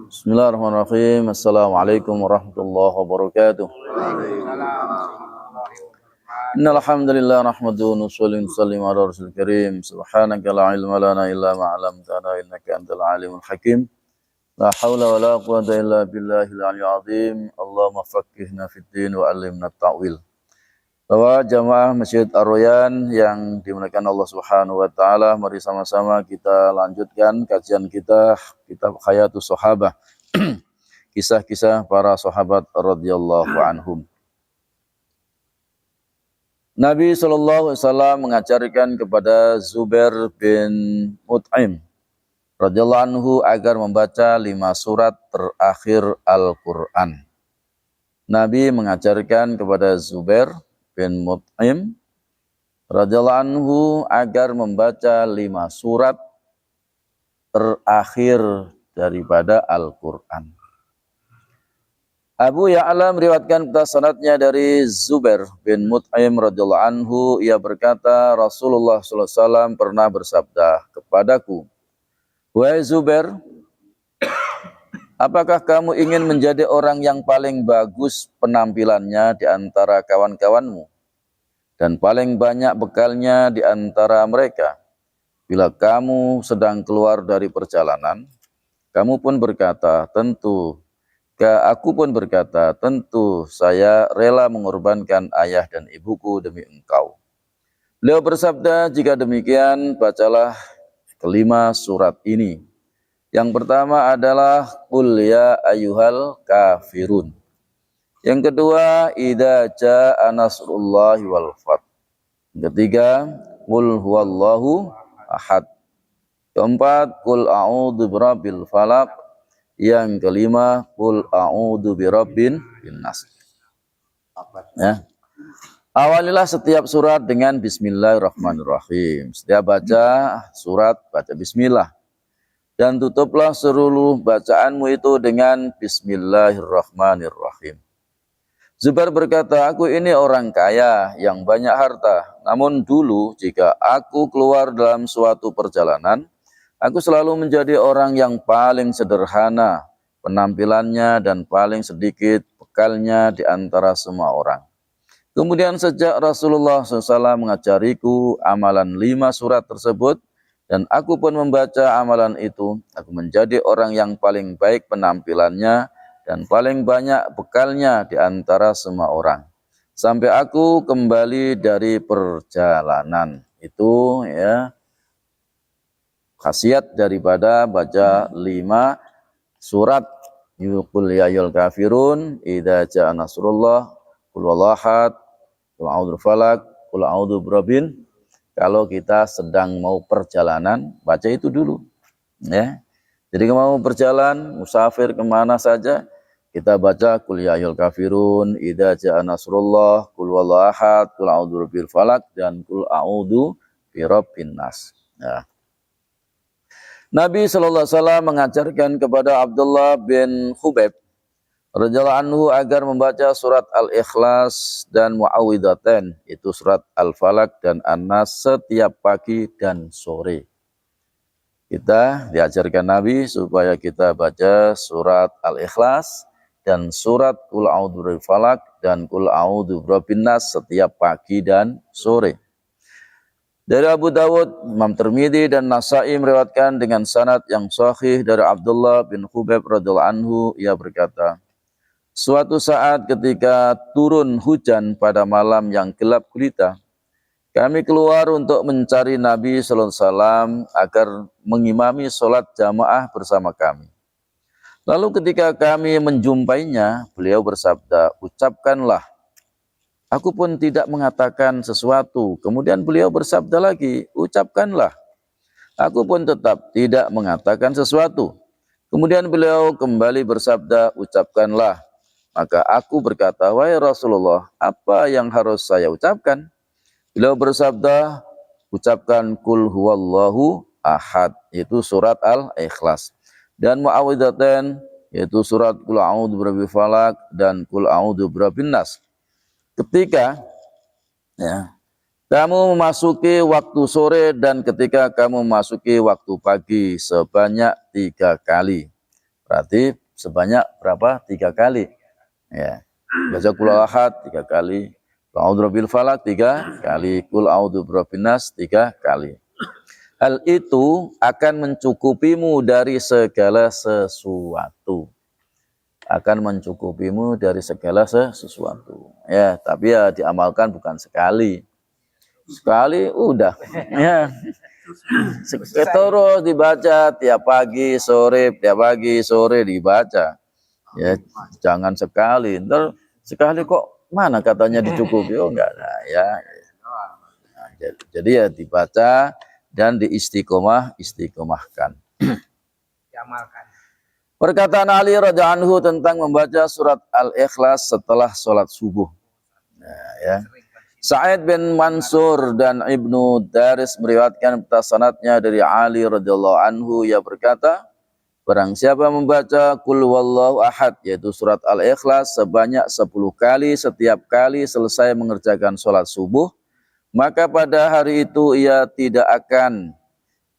Bismillahirrahmanirrahim. Assalamualaikum warahmatullahi wabarakatuh. Innal hamdalillah nahmaduhu wa nusallimu ala rasulil karim. Subhanaka la ilma lana illa ma 'allamtana innaka antal alimul hakim. La haula wa la quwwata illa billahil aliyyil azim. Allahumma faqqihna fid din wa 'allimna ta'wil. Bahwa jamaah Masjid Ar-Royan yang dimuliakan Allah Subhanahu wa taala, mari sama-sama kita lanjutkan kajian kita kitab Hayatus Sahabah. Kisah-kisah para sahabat radhiyallahu anhum. Nabi SAW mengajarkan kepada Zubair bin Mut'im radhiyallahu anhu agar membaca 5 surat terakhir Al-Quran. Nabi mengajarkan kepada Zubair bin Mut'im radhiyallahu anhu agar membaca 5 surat terakhir daripada Al-Quran. Abu Ya'la meriwayatkan sanadnya dari Zubair bin Mut'im radhiyallahu anhu, ia berkata, Rasulullah SAW pernah bersabda kepadaku, "Wahai Zubair, apakah kamu ingin menjadi orang yang paling bagus penampilannya di antara kawan-kawanmu dan paling banyak bekalnya di antara mereka? Bila kamu sedang keluar dari perjalanan, kamu pun berkata, tentu. Aku pun berkata, tentu saya rela mengorbankan ayah dan ibuku demi engkau." Beliau bersabda, jika demikian, bacalah kelima surat ini. Yang pertama adalah Qul ya ayyuhal kafirun. Yang kedua, Idza jaa nasrullahi wal fath. Yang ketiga, Qul huwallahu ahad. Keempat, Qul a'udzu birabbil falaq. Yang kelima, Qul a'udzu birabbin nas. Ya. Awalilah setiap surat dengan bismillahirrahmanirrahim. Setiap baca surat, baca bismillah. Dan tutuplah seluruh bacaanmu itu dengan bismillahirrahmanirrahim. Zubair berkata, aku ini orang kaya yang banyak harta. Namun dulu jika aku keluar dalam suatu perjalanan, aku selalu menjadi orang yang paling sederhana penampilannya dan paling sedikit bekalnya di antara semua orang. Kemudian sejak Rasulullah SAW mengajariku amalan 5 surat tersebut, dan aku pun membaca amalan itu, aku menjadi orang yang paling baik penampilannya dan paling banyak bekalnya di antara semua orang. Sampai aku kembali dari perjalanan. Itu ya khasiat daripada baca 5 surat. Qul ya ayyuhal kafirun, idza jaa nasrullah, qul huwallahu ahad, qul a'udzu falaq, qul a'udzu birabbin. Kalau kita sedang mau perjalanan, baca itu dulu. Ya. Jadi kalau mau berjalan, musafir kemana saja, kita baca Qul ya ayyuhal kafirun, idza jaa nasrullah, qul huwallahu ahad, qul a'udzu birabbil falaq, dan qul a'udzu birabbin nas. Ya. Nabi SAW mengajarkan kepada Abdullah bin Khubayb radhiyallahu anhu agar membaca surat Al-Ikhlas dan Mu'awwidhatain, itu surat Al-Falaq dan An-Nas setiap pagi dan sore. Kita diajarkan Nabi supaya kita baca surat Al-Ikhlas dan surat Qul a'udzu birabbil falaq dan Qul a'udzu birabbin nas setiap pagi dan sore. Dari Abu Dawud, Imam Tirmidzi dan Nasa'i meriwayatkan dengan sanad yang sahih dari Abdullah bin Khubayb radhiyallahu anhu, ia berkata, suatu saat ketika turun hujan pada malam yang gelap gulita, kami keluar untuk mencari Nabi sallallahu alaihi wasallam agar mengimami sholat jamaah bersama kami. Lalu ketika kami menjumpainya, beliau bersabda, ucapkanlah. Aku pun tidak mengatakan sesuatu. Kemudian beliau bersabda lagi, ucapkanlah. Aku pun tetap tidak mengatakan sesuatu. Kemudian beliau kembali bersabda, ucapkanlah. Maka aku berkata, wahai Rasulullah, apa yang harus saya ucapkan? Beliau bersabda, ucapkan Qul huwallahu ahad, yaitu surat Al-Ikhlas. Dan Mu'awwidhatain, yaitu surat Qul a'udzu birabbil falaq dan Qul a'udzu birabbin nas. Ketika kamu memasuki waktu sore dan ketika kamu memasuki waktu pagi sebanyak 3 kali. Berarti sebanyak berapa? 3 kali. Ya. Baca qul ahad 3 kali, qul a'udzu birabbil falaq 3 kali, qul a'udzu birabbin nas 3 kali. Hal itu akan mencukupimu dari segala sesuatu. Akan mencukupimu dari segala sesuatu. Ya, tapi ya diamalkan bukan sekali. Sekali udah. Ya. Terus dibaca tiap pagi sore dibaca. Ya, jangan sekali. Ntar sekali kok mana katanya dicukupi? Oh enggak ada ya. Nah, jadi ya dibaca dan istiqomahkan. Diamalkan. Perkataan Ali radhiyallahu anhu tentang membaca surat Al-Ikhlas setelah sholat subuh. Nah, ya. Sa'id bin Mansur dan Ibnu Daris meriwayatkan sanadnya dari Ali radhiyallahu anhu, ia berkata, barang siapa membaca Qul Huwallahu Ahad, yaitu surat Al-Ikhlas sebanyak 10 kali setiap kali selesai mengerjakan sholat subuh, maka pada hari itu ia tidak akan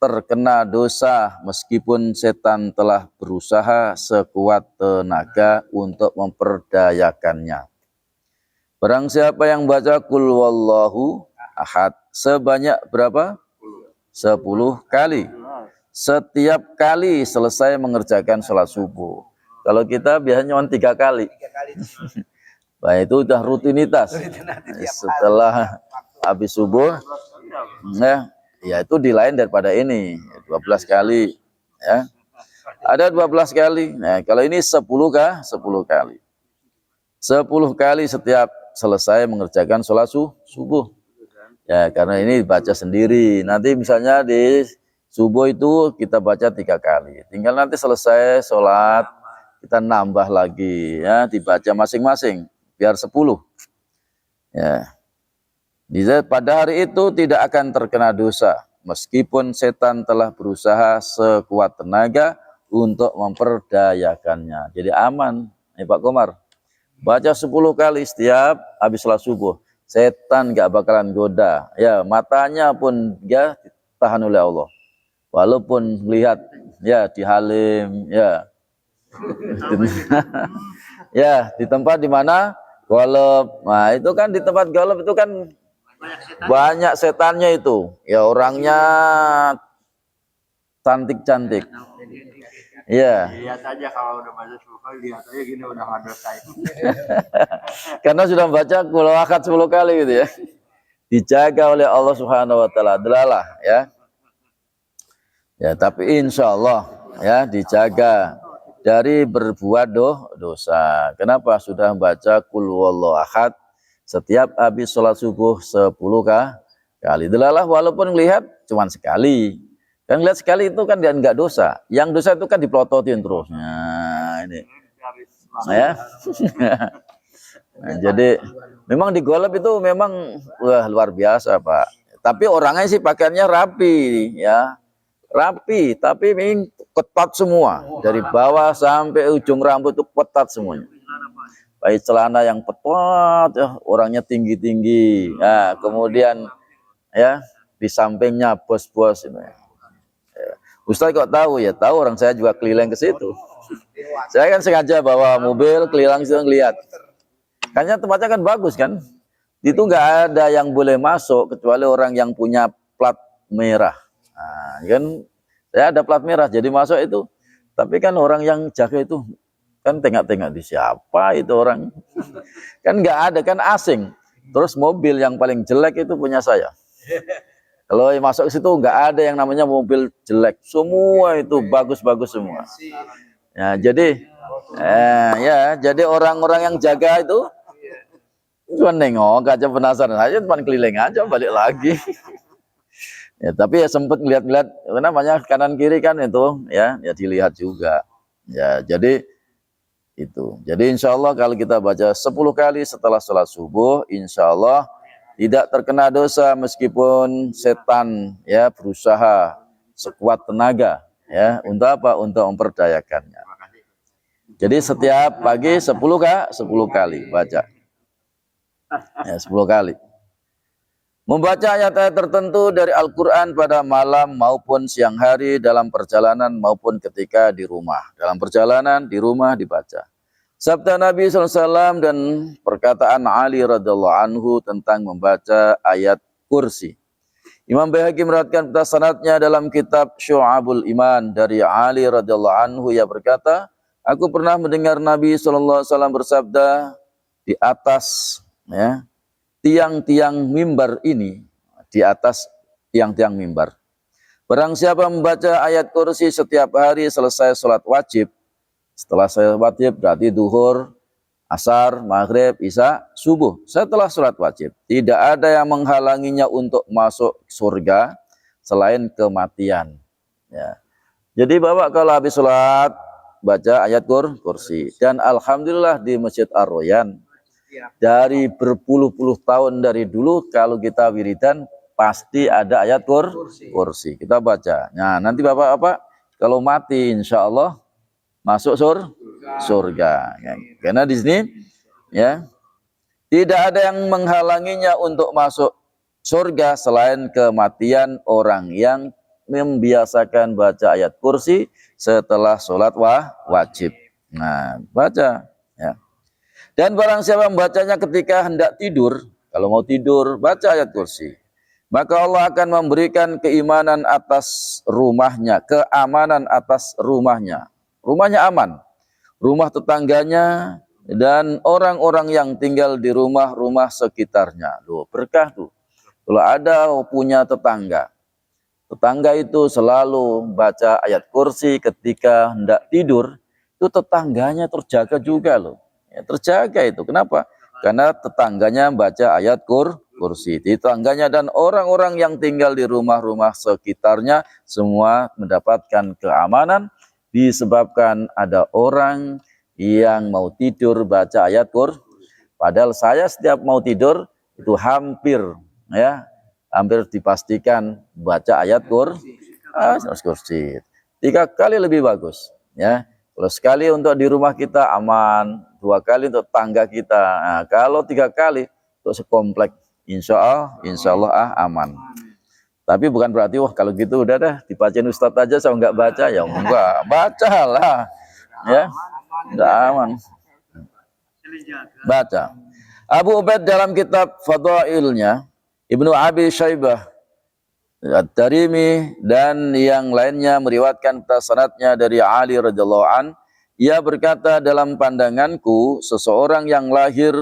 terkena dosa meskipun setan telah berusaha sekuat tenaga untuk memperdayakannya. Barang siapa yang baca Qul Huwallahu Ahad sebanyak berapa? 10 kali. Setiap kali selesai mengerjakan sholat subuh. Kalau kita biasanya cuma 3 kali. 3 kali. Nah, itu udah rutinitas. Setelah habis subuh, ya itu di lain daripada ini. 12 kali. Ya. Ada 12 kali. Nah, kalau ini 10 kah? 10 kali. 10 kali setiap selesai mengerjakan sholat subuh. Ya, karena ini baca sendiri. Nanti misalnya di subuh itu kita baca 3 kali. Tinggal nanti selesai sholat, kita nambah lagi. Ya, dibaca masing-masing. Biar 10. Ya. Pada hari itu tidak akan terkena dosa. Meskipun setan telah berusaha sekuat tenaga untuk memperdayakannya. Jadi aman. Pak Komar. Baca 10 kali setiap habis sholat subuh. Setan gak bakalan goda. Ya, matanya pun ya ditahan oleh Allah. Walaupun melihat ya di Halim, ya. Ya, di tempat di mana golop. Nah, itu kan di tempat golop itu kan banyak setannya itu. Ya, orangnya cantik-cantik. Iya. Lihat aja kalau udah baca 10 kali, lihat aja gini udah nggak dosa. Karena sudah baca Qul Ahad 10 kali gitu ya. Dijaga oleh Allah Subhanahu wa taala. Delalah ya. Ya, tapi insya Allah ya dijaga dari berbuat dosa. Kenapa? Sudah membaca Qul Huwallahu Ahad setiap habis sholat subuh 10 kali. Delalah walaupun melihat cuma sekali. Kan lihat sekali itu kan dia enggak dosa. Yang dosa itu kan dipelototin terus. Nah, ini. Nah, ya. Nah, jadi memang di golep itu memang wah, luar biasa, Pak. Tapi orangnya sih pakaiannya rapi ya. Rapi, tapi memang ketat semua. Dari bawah sampai ujung rambut itu ketat semuanya. Baik celana yang ketat, ya, orangnya tinggi-tinggi. Nah, kemudian ya di sampingnya bos-bos ini. Ustaz kok tahu ya? Tahu, orang saya juga keliling ke situ. Saya kan sengaja bawa mobil keliling situ ngeliat. Kayaknya tempatnya kan bagus kan? Itu nggak ada yang boleh masuk kecuali orang yang punya plat merah. Nah, kan saya ada plat merah jadi masuk itu. Tapi kan orang yang jaga itu kan tengok-tengok di siapa itu orang. Kan nggak ada, kan asing. Terus mobil yang paling jelek itu punya saya. Kalau masuk ke situ nggak ada yang namanya mobil jelek, semua itu bagus-bagus semua. Ya, jadi orang-orang yang jaga itu cuma nengok aja, penasaran aja, cuma keliling aja balik lagi. Ya, tapi ya sempat ngeliat-ngeliat, karena banyak kanan kiri kan itu, ya dilihat juga. Ya, jadi itu. Jadi insya Allah kalau kita baca 10 kali setelah sholat subuh, insya Allah tidak terkena dosa meskipun setan ya berusaha sekuat tenaga ya untuk apa? Untuk memperdayakannya. Jadi setiap pagi 10 kali baca. Ya, 10 kali. Membaca ayat-ayat tertentu dari Al-Quran pada malam maupun siang hari dalam perjalanan maupun ketika di rumah. Dalam perjalanan, di rumah dibaca. Sabda Nabi SAW dan perkataan Ali radhiallahu anhu tentang membaca ayat kursi. Imam Baihaqi meriwayatkan sanadnya dalam kitab Syu'abul Iman dari Ali radhiallahu anhu, ia berkata, aku pernah mendengar Nabi SAW bersabda di atas tiang-tiang mimbar ini, di atas tiang-tiang mimbar. Barang siapa membaca ayat kursi setiap hari selesai sholat wajib, setelah sholat wajib berarti duhur, asar, maghrib, isya, subuh, setelah sholat wajib, tidak ada yang menghalanginya untuk masuk surga selain kematian. Ya. Jadi Bapak kalau habis sholat baca ayat kursi. Dan alhamdulillah di Masjid Ar-Royan dari berpuluh-puluh tahun dari dulu kalau kita wiridan pasti ada ayat kursi. Kita baca. Nah, nanti Bapak-bapak kalau mati insya Allah masuk surga. Ya. Karena di sini ya tidak ada yang menghalanginya untuk masuk surga selain kematian orang yang membiasakan baca ayat kursi setelah sholat wajib. Nah, baca ya. Dan barang siapa membacanya ketika hendak tidur, kalau mau tidur, baca ayat kursi. Maka Allah akan memberikan keimanan atas rumahnya, keamanan atas rumahnya. Rumahnya aman, rumah tetangganya, dan orang-orang yang tinggal di rumah-rumah sekitarnya. Loh, berkah tuh. Kalau ada punya tetangga itu selalu baca ayat kursi ketika hendak tidur, itu tetangganya terjaga juga loh. Ya, terjaga itu. Kenapa? Karena tetangganya baca ayat kursi. Tetangganya dan orang-orang yang tinggal di rumah-rumah sekitarnya semua mendapatkan keamanan disebabkan ada orang yang mau tidur baca ayat kursi. Padahal saya setiap mau tidur itu hampir dipastikan baca ayat kursi. 3 kali lebih bagus ya. Kalau sekali untuk di rumah kita aman, 2 kali untuk tangga kita. Nah, kalau 3 kali untuk sekomplek, insya Allah aman. Tapi bukan berarti wah kalau gitu udah dah dibacain Ustadz aja saya nggak baca, ya enggak, bacalah ya, udah aman. Baca. Abu Ubaid dalam kitab Fadailnya, Ibnu Abi Syaibah, At-Tarimi dan yang lainnya meriwayatkan sanadnya dari Ali radhiyallahu an, ia berkata, dalam pandanganku seseorang yang lahir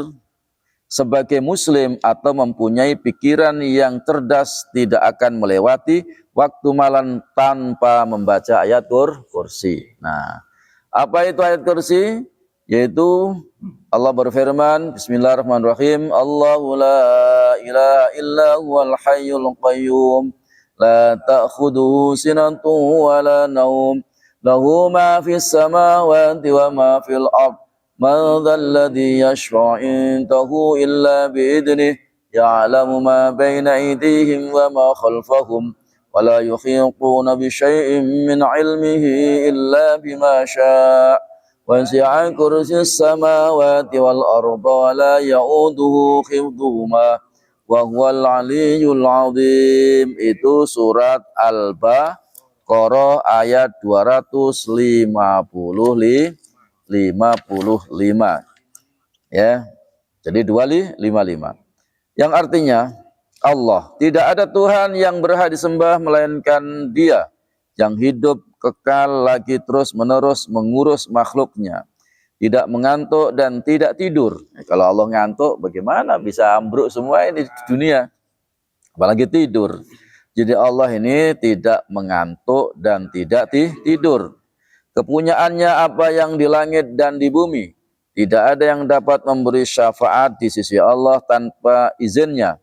sebagai muslim atau mempunyai pikiran yang cerdas tidak akan melewati waktu malam tanpa membaca ayat kursi. Nah, apa itu ayat kursi? Yaitu Allah berfirman, bismillahirrahmanirrahim, Allahu la ilaha illa huwal hayyul qayyum la ta'khudhuhu sinatun wa la naum lahu ma fis samawati wa ma fil ardh man dhal ladzi yashfa'u indahu illa bi idnihi ya'lamu ma baina aydihim wa ma khalfahum wa la yuhituna bi syai'in min 'ilmihi illa bima syaa' wasi'a kursiyyus samawati wal arda wa la ya'uduhu hifdhuhuma wa huwal aliyyul azim. Itu surat Al-Baqarah ayat 255 ya. Jadi 255. Yang artinya Allah, tidak ada Tuhan yang berhak disembah melainkan Dia yang hidup kekal lagi terus menerus mengurus makhluknya, tidak mengantuk dan tidak tidur. Kalau Allah ngantuk bagaimana bisa ambruk semua ini di dunia, apalagi tidur. Jadi Allah ini tidak mengantuk dan tidak tidur. Kepunyaannya apa yang di langit dan di bumi. Tidak ada yang dapat memberi syafaat di sisi Allah tanpa izinnya.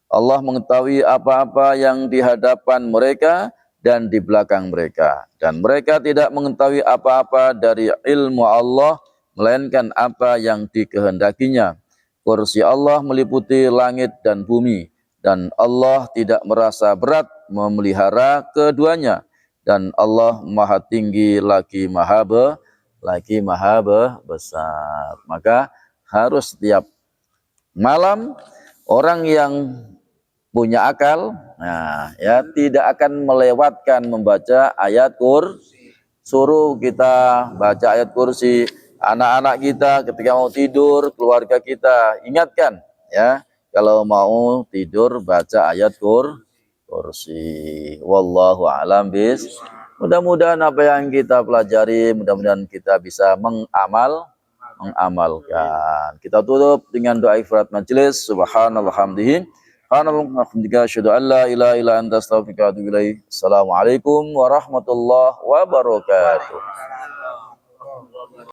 Allah mengetahui apa-apa yang di hadapan mereka dan di belakang mereka. Dan mereka tidak mengetahui apa-apa dari ilmu Allah, melainkan apa yang dikehendakinya. Kursi Allah meliputi langit dan bumi. Dan Allah tidak merasa berat memelihara keduanya. Dan Allah maha tinggi lagi maha besar. Maka harus setiap malam orang yang punya akal, nah ya tidak akan melewatkan membaca ayat suruh kita baca ayat kursi, anak-anak kita ketika mau tidur, keluarga kita ingatkan ya kalau mau tidur baca ayat kursi. Wallahu a'lam bis. Mudah-mudahan apa yang kita pelajari, mudah-mudahan kita bisa mengamalkan. Kita tutup dengan doa ifrat majelis. Subhanallah hamdihi. Alhamdulillah, asyhadu an la ilaha illa anta astaghfiruka wa atubu ilaik. Assalamualaikum warahmatullahi wabarakatuh.